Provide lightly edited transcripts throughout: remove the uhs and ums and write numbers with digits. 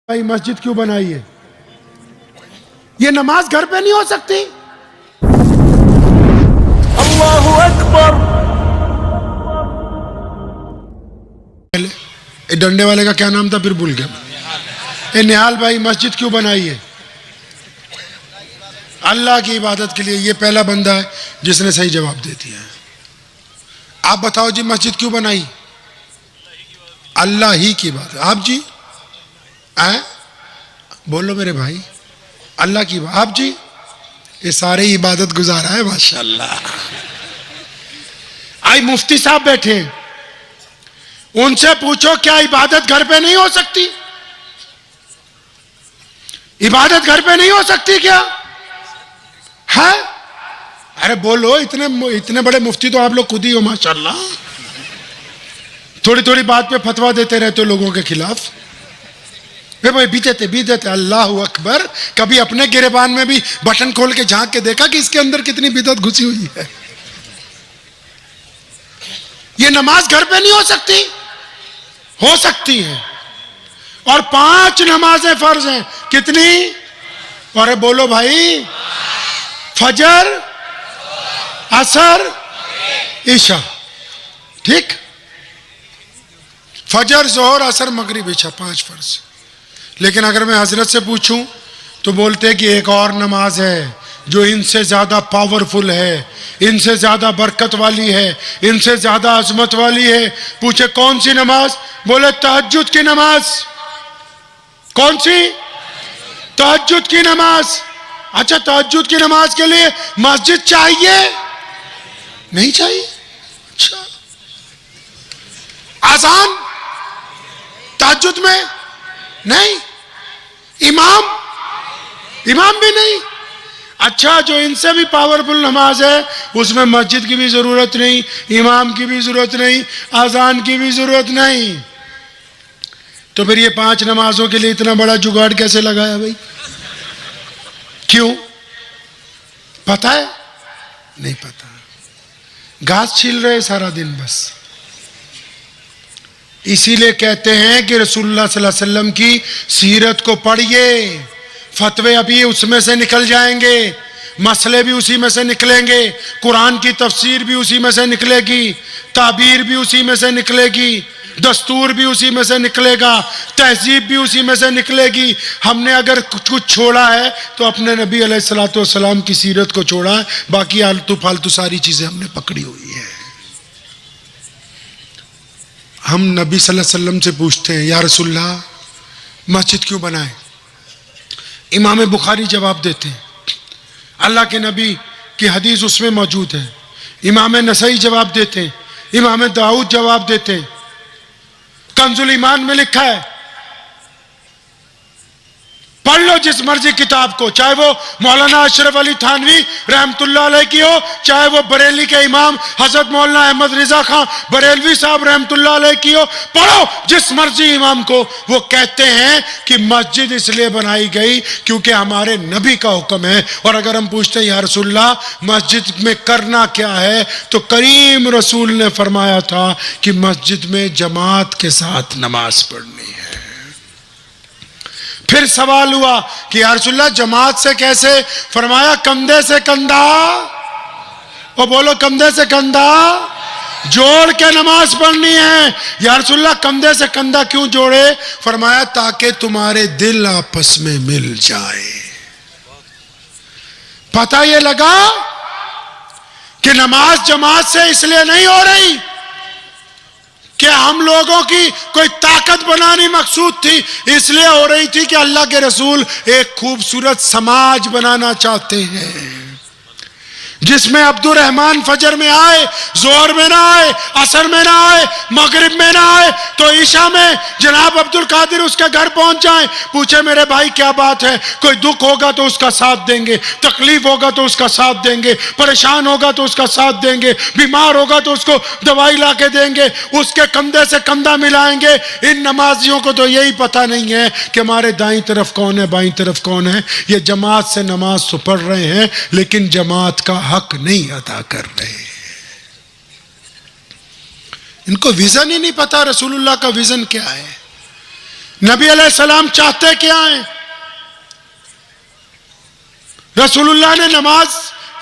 भाई मस्जिद क्यों बनाई है? ये नमाज घर पे नहीं हो सकती? अल्लाहु अकबर। डंडे वाले का क्या नाम था फिर भूल गया। ए निहाल भाई मस्जिद क्यों बनाई है? अल्लाह की इबादत के लिए। ये पहला बंदा है जिसने सही जवाब दे दिया है। आप बताओ जी मस्जिद क्यों बनाई? अल्लाह ही की बात है। आप जी बोलो मेरे भाई, अल्लाह की बात। आप जी ये सारे इबादत गुजारा है माशाल्लाह। आई मुफ्ती साहब बैठे हैं, उनसे पूछो क्या इबादत घर पे नहीं हो सकती? इबादत घर पे नहीं हो सकती क्या है? अरे बोलो, इतने बड़े मुफ्ती तो आप लोग खुद ही हो माशाल्लाह। थोड़ी थोड़ी बात पे फतवा देते रहते हो लोगों के खिलाफ। भाई बीते अल्लाह अकबर। कभी अपने गिरेबान में भी बटन खोल के झांक के देखा कि इसके अंदर कितनी बिदअत घुसी हुई है? ये नमाज घर पे नहीं हो सकती? हो सकती है। और 5 नमाजें फर्ज हैं। कितनी? अरे बोलो भाई, फजर, असर, ईशा। ठीक, फजर, जोहर, असर, मगरिब, ईशा, 5 फर्ज। लेकिन अगर मैं हजरत से पूछूं तो बोलते कि एक और नमाज है जो इनसे ज्यादा पावरफुल है, इनसे ज्यादा बरकत वाली है, इनसे ज्यादा अजमत वाली है। पूछे कौन सी नमाज? बोले तहज्जुद की नमाज। कौन सी? तहज्जुद की नमाज। अच्छा, तहज्जुद की नमाज के लिए मस्जिद चाहिए? नहीं चाहिए। अच्छा, आजान तहज्जुद में नहीं, इमाम भी नहीं। अच्छा, जो इनसे भी पावरफुल नमाज है उसमें मस्जिद की भी जरूरत नहीं, इमाम की भी जरूरत नहीं, आजान की भी जरूरत नहीं। तो फिर ये 5 नमाजों के लिए इतना बड़ा जुगाड़ कैसे लगाया भाई? क्यों? पता है? नहीं पता। घास छील रहे सारा दिन बस। इसीलिए कहते हैं कि रसूलुल्लाह सल्लल्लाहु अलैहि वसल्लम की सीरत को पढ़िए। फतवे अभी उसमें से निकल जाएंगे, मसले भी उसी में से निकलेंगे, कुरान की तफसीर भी उसी में से निकलेगी, ताबीर भी उसी में से निकलेगी, दस्तूर भी उसी में से निकलेगा, तहजीब भी उसी में से निकलेगी। हमने अगर कुछ छोड़ा है तो अपने नबी अलैहिस्सलातु वस्सलाम की सीरत को छोड़ा है, बाकी आलतू फालतू सारी चीजें हमने पकड़ी हुई है। हम नबी सल्लल्लाहु अलैहि वसल्लम से पूछते हैं, या रसूलल्लाह मस्जिद क्यों बनाए? इमाम बुखारी जवाब देते हैं, अल्लाह के नबी की हदीस उसमें मौजूद है। इमाम नसई जवाब देते हैं, इमाम दाऊद जवाब देते हैं। कंजुल ईमान में लिखा है, पढ़ लो जिस मर्जी किताब को, चाहे वो मौलाना अशरफ अली थानवी रहमतुल्लाह अलैह की हो, चाहे वो बरेली के इमाम हजरत मौलाना अहमद रिजा खां बरेलवी साहब रहमतुल्लाह अलैह की हो। पढ़ो जिस मर्जी इमाम को, वो कहते हैं कि मस्जिद इसलिए बनाई गई क्योंकि हमारे नबी का हुक्म है। और अगर हम पूछते हैं या रसूलल्लाह मस्जिद में करना क्या है, तो करीम रसूल ने फरमाया था कि मस्जिद में जमात के साथ नमाज पढ़नी है। फिर सवाल हुआ कि या रसूलल्लाह जमात से कैसे? फरमाया कंधे से कंधा, वो बोलो कंधे से कंधा जोड़ के नमाज पढ़नी है। या रसूलल्लाह कंधे से कंधा क्यों जोड़े? फरमाया ताकि तुम्हारे दिल आपस में मिल जाए। पता ये लगा कि नमाज जमात से इसलिए नहीं हो रही कि हम लोगों की कोई ताकत बनानी मकसूद थी, इसलिए हो रही थी कि अल्लाह के रसूल एक खूबसूरत समाज बनाना चाहते हैं जिसमें अब्दुर रहमान फजर में आए, जोहर में ना आए, असर में ना आए, मगरिब में ना आए, तो ईशा में जनाब अब्दुल कादिर उसके घर पहुंच जाए, पूछे मेरे भाई क्या बात है? कोई दुख होगा तो उसका साथ देंगे, तकलीफ होगा तो उसका साथ देंगे, परेशान होगा तो उसका साथ देंगे, बीमार होगा तो उसको दवाई ला के देंगे, उसके कंधे से कंधा मिलाएंगे। इन नमाजियों को तो यही पता नहीं है कि हमारे दाईं तरफ कौन है, बाईं तरफ कौन है। ये जमात से नमाज तो पढ़ रहे हैं लेकिन जमात का हक नहीं अदा कर रहे। इनको विजन ही नहीं पता रसूलुल्लाह का विजन क्या है। नबी अलैहिस्सलाम चाहते क्या हैं? रसूलुल्लाह ने नमाज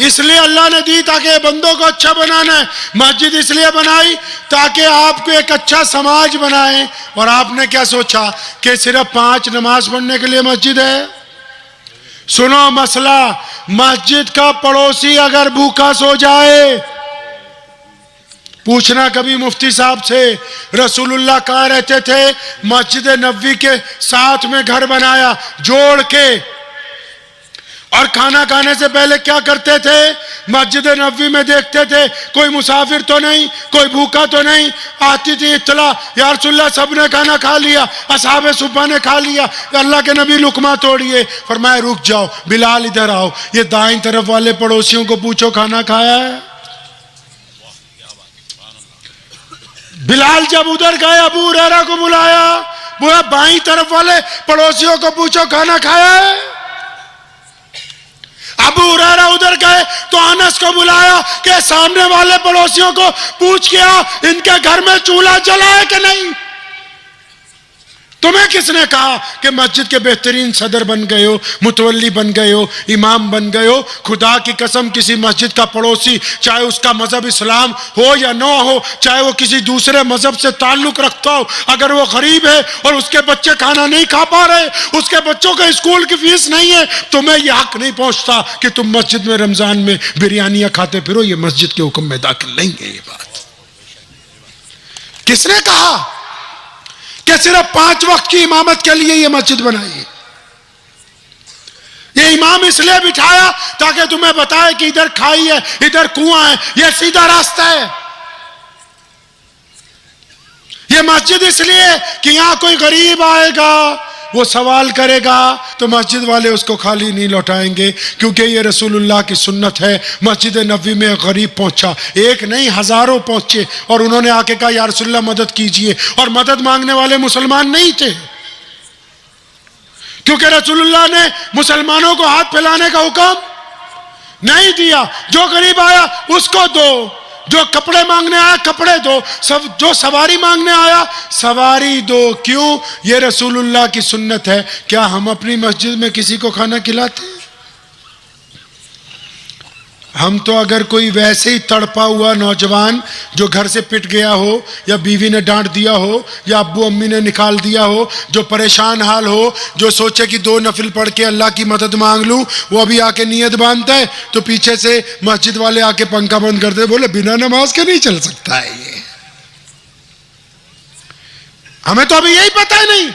इसलिए अल्लाह ने दी ताकि बंदों को अच्छा बनाना है। मस्जिद इसलिए बनाई ताकि आपको एक अच्छा समाज बनाए। और आपने क्या सोचा कि सिर्फ 5 नमाज पढ़ने के लिए मस्जिद है? सुनो मसला, मस्जिद का पड़ोसी अगर भूखा सो जाए, पूछना कभी मुफ्ती साहब से, रसूलुल्लाह कहाँ रहते थे? मस्जिद नबवी के साथ में घर बनाया जोड़ के। और खाना खाने से पहले क्या करते थे? मस्जिद नबवी में देखते थे कोई मुसाफिर तो नहीं, कोई भूखा तो नहीं। आती थी इत्तला, या रसूलुल्लाह सबने खाना खा लिया, असहाबे सुब्बा ने खा लिया, अल्लाह के नबी लुकमा तोड़िए। फरमाया रुक जाओ, बिलाल इधर आओ, ये दाईं तरफ वाले पड़ोसियों को पूछो खाना खाया है? बिलाल जब उधर गए, अबू हुरैरा को बुलाया, बोला बाईं तरफ वाले पड़ोसियों को पूछो खाना खाया है? अबू हुरैरा उधर गए तो अनस को बुलाया कि सामने वाले पड़ोसियों को पूछ के आओ इनके घर में चूल्हा जला है कि नहीं। तुम्हें किसने कहा कि मस्जिद के बेहतरीन सदर बन गए हो, मुतवल्ली बन गए हो, इमाम बन गए हो? खुदा की कसम, किसी मस्जिद का पड़ोसी, चाहे उसका मजहब इस्लाम हो या ना हो, चाहे वो किसी दूसरे मजहब से ताल्लुक रखता हो, अगर वो गरीब है और उसके बच्चे खाना नहीं खा पा रहे, उसके बच्चों के स्कूल की फीस नहीं है, तुम्हें यह हक नहीं पहुंचता कि तुम मस्जिद में रमजान में बिरयानियां खाते फिरो। ये मस्जिद के हुक्म में दाखिल नहीं है। ये बात किसने कहा कि सिर्फ 5 वक्त की इमामत के लिए यह मस्जिद बनाई है? ये इमाम इसलिए बिठाया ताकि तुम्हें बताए कि इधर खाई है, इधर कुआं है, यह सीधा रास्ता है। ये मस्जिद इसलिए कि यहां कोई गरीब आएगा, वो सवाल करेगा तो मस्जिद वाले उसको खाली नहीं लौटाएंगे, क्योंकि ये रसूलुल्लाह की सुन्नत है। मस्जिद नबवी में गरीब पहुंचा, एक नहीं हजारों पहुंचे, और उन्होंने आके कहा या रसूलुल्लाह मदद कीजिए। और मदद मांगने वाले मुसलमान नहीं थे, क्योंकि रसूलुल्लाह ने मुसलमानों को हाथ फैलाने का हुक्म नहीं दिया। जो गरीब आया उसको दो, जो कपड़े मांगने आया कपड़े दो, सब जो सवारी मांगने आया सवारी दो। क्यों? ये रसूलुल्लाह की सुन्नत है। क्या हम अपनी मस्जिद में किसी को खाना खिलाते हैं? हम तो अगर कोई वैसे ही तड़पा हुआ नौजवान जो घर से पिट गया हो, या बीवी ने डांट दिया हो, या अब्बू अम्मी ने निकाल दिया हो, जो परेशान हाल हो, जो सोचे कि 2 नफिल पढ़ के अल्लाह की मदद मांग लूं, वो अभी आके नियत बांधता है तो पीछे से मस्जिद वाले आके पंखा बंद कर दे, बोले बिना नमाज के नहीं चल सकता है ये। हमें तो अभी यही पता ही नहीं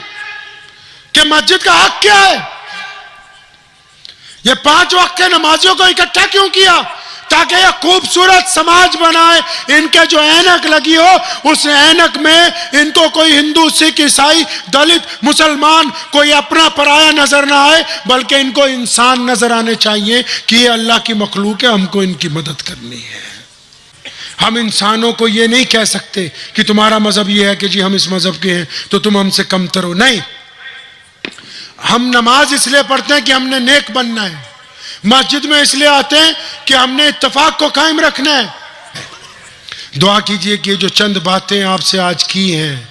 कि मस्जिद का हक क्या है। ये 5 वक्त के नमाजियों को इकट्ठा क्यों किया? ताकि यह खूबसूरत समाज बनाए। इनके जो ऐनक लगी हो, उस ऐनक में इनको कोई हिंदू, सिख, ईसाई, दलित, मुसलमान कोई अपना पराया नजर ना आए, बल्कि इनको इंसान नजर आने चाहिए कि ये अल्लाह की मखलूक है, हमको इनकी मदद करनी है। हम इंसानों को ये नहीं कह सकते कि तुम्हारा मजहब ये है कि जी हम इस मजहब के हैं तो तुम हमसे कमतर हो। नहीं, हम नमाज इसलिए पढ़ते हैं कि हमने नेक बनना है। मस्जिद में इसलिए आते हैं कि हमने इत्तेफाक को कायम रखना है। दुआ कीजिए कि जो चंद बातें आपसे आज की हैं,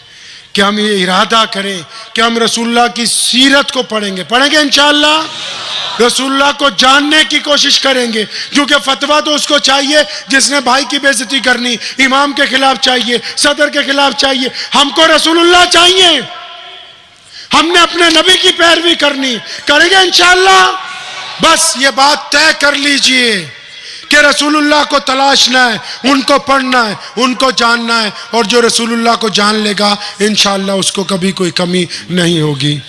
कि हम ये इरादा करें कि हम रसूलुल्लाह की सीरत को पढ़ेंगे इंशाअल्लाह, रसूलुल्लाह को जानने की कोशिश करेंगे। क्योंकि फतवा तो उसको चाहिए जिसने भाई की बेइज्जती करनी, इमाम के खिलाफ चाहिए, सदर के खिलाफ चाहिए। हमको रसूलुल्लाह चाहिए, हमने अपने नबी की पैरवी करनी, करेंगे इंशाअल्लाह। बस ये बात तय कर लीजिए कि रसूलुल्लाह को तलाशना है, उनको पढ़ना है, उनको जानना है, और जो रसूलुल्लाह को जान लेगा इंशाअल्लाह उसको कभी कोई कमी नहीं होगी,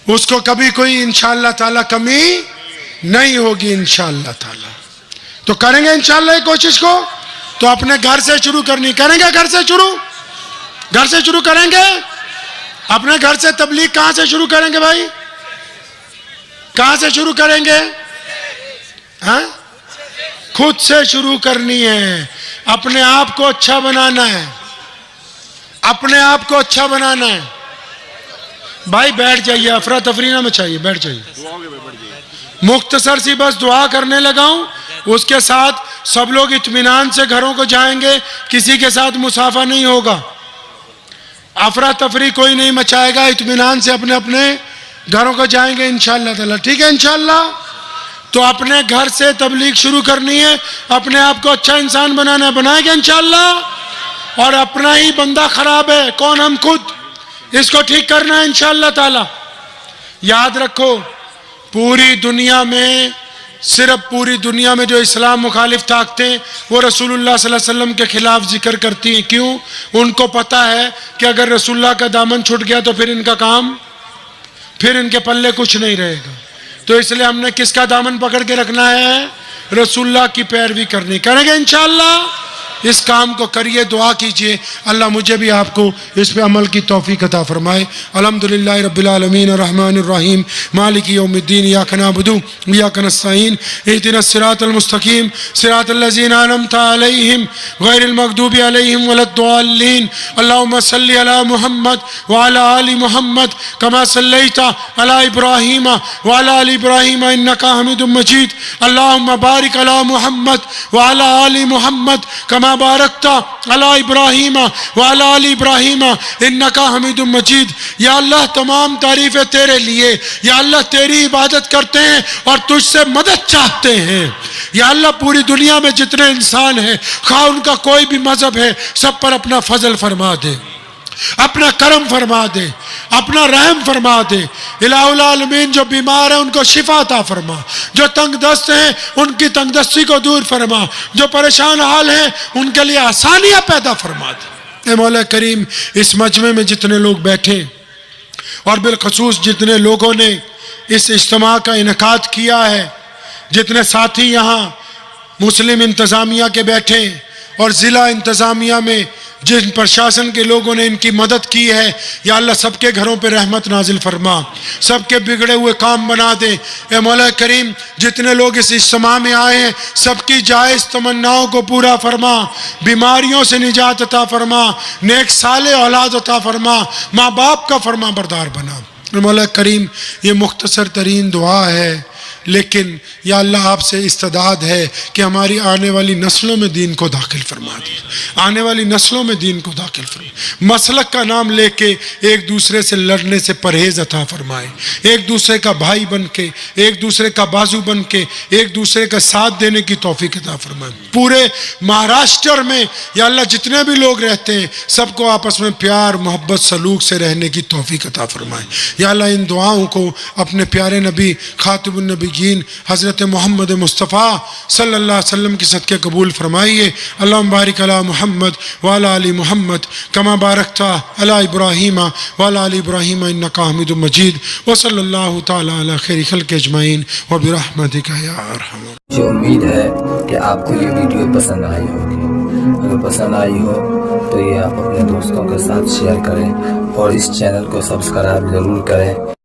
उसको कभी कोई इंशाअल्लाह ताला कमी नहीं होगी इंशाअल्लाह ताला। तो करेंगे इंशाअल्लाह ये कोशिश को। तो अपने घर से शुरू करनी, करेंगे घर से शुरू, घर से शुरू करेंगे। अपने घर से तबलीग कहां से शुरू करेंगे भाई? कहां से शुरू करेंगे? हाँ, खुद से शुरू करनी है। अपने आप को अच्छा बनाना है, अपने आप को अच्छा बनाना है। भाई बैठ जाइए, अफरा तफरी ना मचाइए, बैठ जाइए। मुख्तसर सी बस दुआ करने लगा हूं, उसके साथ सब लोग इत्मीनान से घरों को जाएंगे, किसी के साथ मुसाफा नहीं होगा। अफरा तफरी कोई नहीं मचाएगा, इत्मीनान से अपने अपने घरों को जाएंगे इंशाअल्लाह ताला। ठीक है इंशाअल्लाह। तो अपने घर से तबलीग शुरू करनी है, अपने आप को अच्छा इंसान बनाना है, बनाएंगे इंशाअल्लाह। और अपना ही बंदा खराब है, कौन? हम खुद। इसको ठीक करना है इंशाअल्लाह ताला। याद रखो, पूरी दुनिया में, सिर्फ पूरी दुनिया में जो इस्लाम मुखालिफ ताकतें वो रसूलुल्लाह सल्लल्लाहु अलैहि वसल्लम के खिलाफ जिक्र करती हैं। क्यों? उनको पता है कि अगर रसूलुल्लाह का दामन छूट गया तो फिर इनका काम, फिर इनके पल्ले कुछ नहीं रहेगा। तो इसलिए हमने किसका दामन पकड़ के रखना है? रसूलुल्लाह की पैरवी करनी। करेंगे इंशाअल्लाह। इस काम को करिए, दुआ कीजिए, अल्लाह मुझे भी आपको इस पे अमल की तौफीक अता फरमाए। अल्हम्दुलिल्लाहि रब्बिल आलमीन अर्रहमानिर रहीम मालिकि यौमिद्दीन इय्याका नअबुदु व इय्याका नस्तईन इहदिनस सिरातल मुस्तकीम सिरातल लज़ीना अनअमता अलैहिम गैरिल मग़दूबि अलैहिम वलद्दाल्लीन। अल्लाहुम्मा सल्लि अला मुहम्मद व अला आलि मुहम्मद कमा सल्लैता अला इब्राहीम व अला आलि इब्राहीम इन्नका हमीदुम मजीद। अल्लाहुम्मा बारिक अला मुहम्मद व अला आलि मुहम्मद कमा बारकता अला इब्राहीम व अला आलि इब्राहीम इन्नका हमीदुम मजीद। या अल्लाह, तमाम तारीफें तेरे लिए। या अल्लाह, तेरी इबादत करते हैं और तुझसे मदद चाहते हैं। या अल्लाह, पूरी दुनिया में जितने इंसान हैं, खा उनका कोई भी मजहब है, सब पर अपना फजल फरमा दे, अपना करम फरमा दे, अपना रहम फरमा दे। इलाहुल आलमीन, जो बीमार है उनको शिफा अता फरमा, जो तंगदस्त हैं उनकी तंगदस्ती को दूर फरमा, जो परेशान हाल हैं उनके लिए आसानियां पैदा फरमा दे। ए मौला करीम, इस मजमे में जितने लोग बैठे और बिलखसूस जितने लोगों ने इस इज्तिमा का इनेकाद किया है, जितने साथी यहाँ मुस्लिम इंतज़ामिया के बैठे और ज़िला इंतज़ामिया में जिन प्रशासन के लोगों ने इनकी मदद की है, या अल्लाह सबके घरों पे रहमत नाजिल फरमा, सबके बिगड़े हुए काम बना दे। ए मौला करीम, जितने लोग इस इज्तिमा में आए हैं सबकी जायज़ तमन्नाओं को पूरा फरमा, बीमारियों से निजात अता फरमा, नेक साले औलाद अता फरमा, माँ बाप का फरमा बरदार बना। ए मौला करीम, ये मुख्तसर तरीन दुआ है, लेकिन या अल्लाह आपसे इस्तदाद है कि हमारी आने वाली नस्लों में दीन को दाखिल फरमा दे, आने वाली नस्लों में दीन को दाखिल फरमा। मसलक का नाम लेके एक दूसरे से लड़ने से परहेज अता फरमाए, एक दूसरे का भाई बन के, एक दूसरे का बाजू बन के, एक दूसरे का साथ देने की तौफीक अता फरमाए। पूरे महाराष्ट्र में या अल्लाह जितने भी लोग रहते हैं सबको आपस में प्यार मोहब्बत सलूक से रहने की तौफीक अता फरमाए। या अल्लाह, इन दुआओं को अपने प्यारे नबी खातिमुन नबीयीन हज़रत मोहम्मद मुस्तफ़ा सल्लल्लाहु अलैहि वसल्लम के सदक़े कबूल फरमाइए। अल्लाहुम्मा बारिक अला मुहम्मद व अला आलि मुहम्मद कमा बारकता अला इब्राहीम व अला आलि इब्राहीम इन्नका हमीदुम मजीद। व सल्लल्लाहु तआला अला खैरि खल्क़ि अजमईन व बिरहमतिका या अरहम। मुझे उम्मीद है कि आपको ये वीडियो पसंद आई होगी। अगर पसंद आई हो तो ये आप अपने दोस्तों के साथ शेयर करें और इस चैनल को सब्सक्राइब ज़रूर करें।